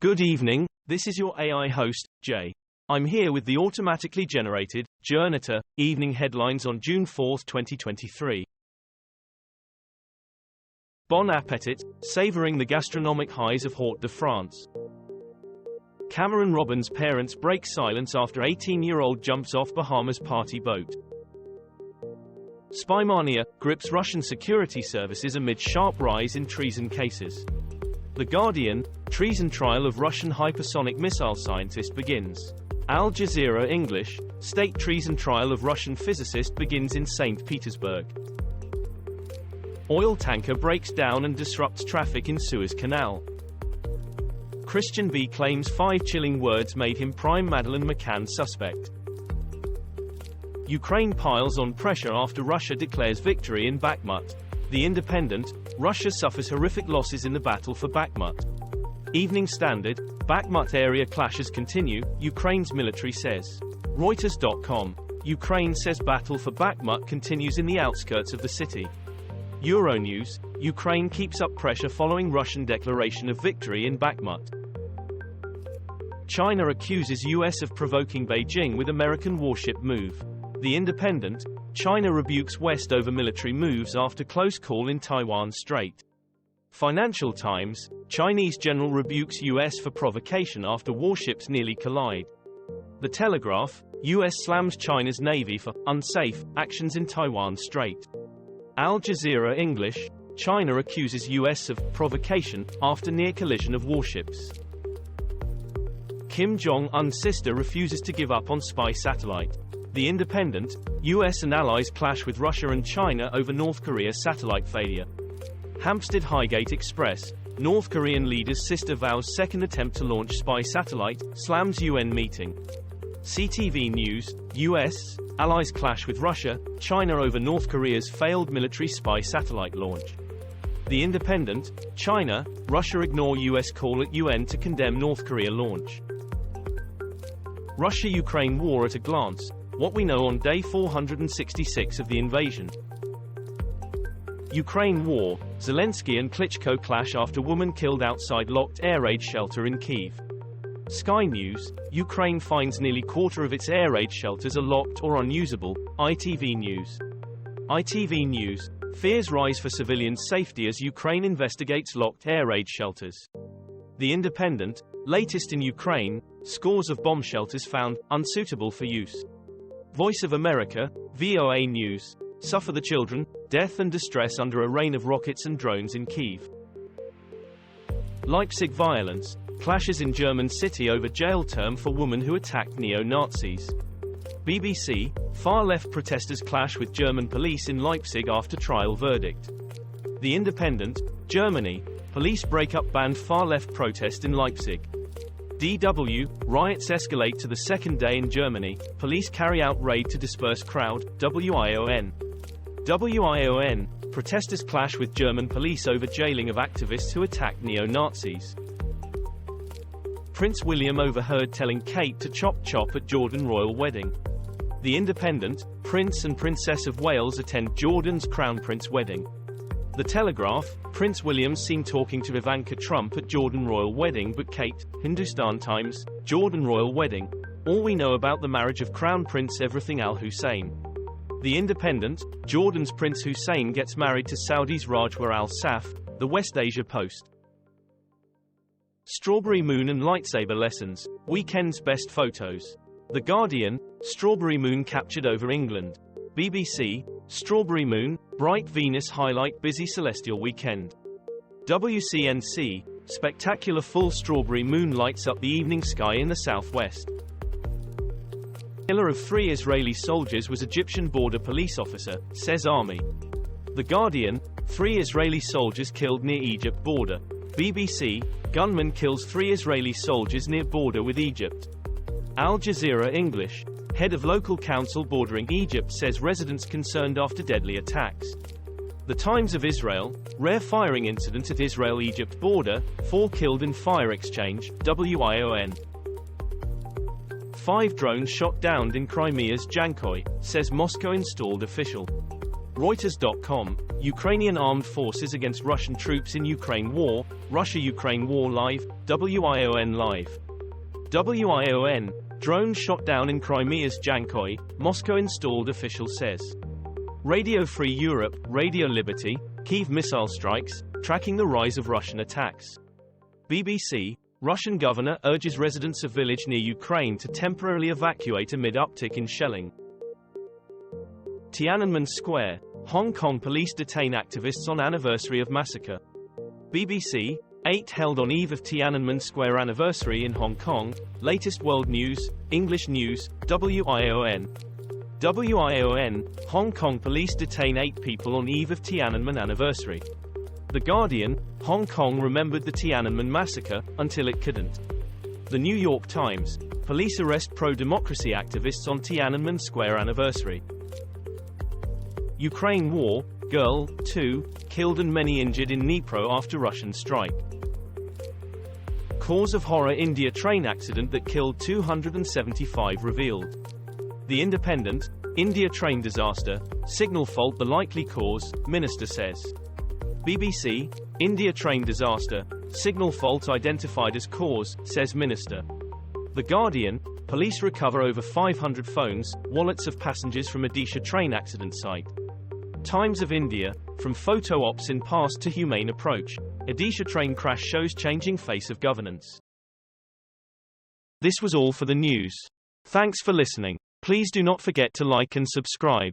Good evening, this is your AI host, Jay. I'm here with the automatically generated, Journato, evening headlines on June 4, 2023. Bon appétit, savouring the gastronomic highs of Haute de France. Cameron Robin's parents break silence after 18-year-old jumps off Bahamas party boat. Spymania grips Russian security services amid sharp rise in treason cases. The Guardian, treason trial of Russian hypersonic missile scientist begins. Al Jazeera English, state treason trial of Russian physicist begins in St. Petersburg. Oil tanker breaks down and disrupts traffic in Suez Canal. Christian B claims 5 chilling words made him prime Madeleine McCann suspect. Ukraine piles on pressure after Russia declares victory in Bakhmut. The Independent, Russia suffers horrific losses in the battle for Bakhmut. Evening Standard, Bakhmut area clashes continue, Ukraine's military says. Reuters.com, Ukraine says battle for Bakhmut continues in the outskirts of the city. Euronews, Ukraine keeps up pressure following Russian declaration of victory in Bakhmut. China accuses US of provoking Beijing with American warship move. The Independent, China rebukes West over military moves after close call in Taiwan Strait. Financial Times, Chinese general rebukes US for provocation after warships nearly collide. The Telegraph, US slams China's Navy for unsafe actions in Taiwan Strait. Al Jazeera English, China accuses US of provocation after near collision of warships. Kim Jong-un's sister refuses to give up on spy satellite. The Independent, US and allies clash with Russia and China over North Korea's satellite failure. Hampstead Highgate Express, North Korean leader's sister vows second attempt to launch spy satellite, slams UN meeting. CTV News, US, allies clash with Russia, China over North Korea's failed military spy satellite launch. The Independent, China, Russia ignore US call at UN to condemn North Korea launch. Russia-Ukraine war at a glance. What we know on day 466 of the invasion. Ukraine war, Zelensky and Klitschko clash after woman killed outside locked air raid shelter in Kyiv. Sky News, Ukraine finds nearly quarter of its air raid shelters are locked or unusable. ITV News. ITV News, fears rise for civilian safety as Ukraine investigates locked air raid shelters. The Independent, latest in Ukraine, scores of bomb shelters found unsuitable for use. Voice of America, VOA News, suffer the children, death and distress under a rain of rockets and drones in Kyiv. Leipzig violence, clashes in German city over jail term for woman who attacked neo-Nazis. BBC, far-left protesters clash with German police in Leipzig after trial verdict. The Independent, Germany, police break up banned far-left protest in Leipzig. DW, riots escalate to the second day in Germany, police carry out raid to disperse crowd. WION. WION, protesters clash with German police over jailing of activists who attacked neo-Nazis. Prince William overheard telling Kate to chop at Jordan royal wedding. The Independent, Prince and Princess of Wales attend Jordan's Crown Prince wedding. The Telegraph, Prince William seen talking to Ivanka Trump at Jordan royal wedding but Kate. Hindustan Times, Jordan royal wedding. All we know about the marriage of Crown Prince Everything Al Hussein. The Independent, Jordan's Prince Hussein gets married to Saudi's Rajwa Al Saf. The West Asia Post. Strawberry Moon and Lightsaber lessons, weekend's best photos. The Guardian, Strawberry Moon captured over England. BBC, Strawberry Moon, bright Venus highlight busy celestial weekend. WCNC, spectacular full strawberry moon lights up the evening sky in the southwest. Killer of 3 Israeli soldiers was Egyptian border police officer, says Army. The Guardian, 3 Israeli soldiers killed near Egypt border. BBC, gunman kills 3 Israeli soldiers near border with Egypt. Al Jazeera English, head of local council bordering Egypt says residents concerned after deadly attacks. The Times of Israel, rare firing incident at Israel-Egypt border, 4 killed in fire exchange. WION. 5 drones shot down in Crimea's Dzhankoi, says Moscow installed official. Reuters.com, Ukrainian armed forces against Russian troops in Ukraine war, Russia-Ukraine war live, WION live. WION, drone shot down in Crimea's Dzhankoi, Moscow installed official says. Radio Free Europe, Radio Liberty, Kyiv missile strikes, tracking the rise of Russian attacks. BBC, Russian governor urges residents of village near Ukraine to temporarily evacuate amid uptick in shelling. Tiananmen Square, Hong Kong police detain activists on anniversary of massacre. BBC, 8 held on eve of Tiananmen Square anniversary in Hong Kong, latest world news, English news, WION. WION, Hong Kong police detain 8 people on eve of Tiananmen anniversary. The Guardian, Hong Kong remembered the Tiananmen massacre, until it couldn't. The New York Times, police arrest pro-democracy activists on Tiananmen Square anniversary. Ukraine war, girl, 2, killed and many injured in Dnipro after Russian strike. Cause of horror India train accident that killed 275 revealed. The Independent, India train disaster, signal fault the likely cause, minister says. BBC, India train disaster, signal fault identified as cause, says minister. The Guardian, police recover over 500 phones, wallets of passengers from Odisha train accident site. Times of India, from photo ops in past to humane approach, Odisha train crash shows changing face of governance. This was all for the news. Thanks for listening. Please do not forget to like and subscribe.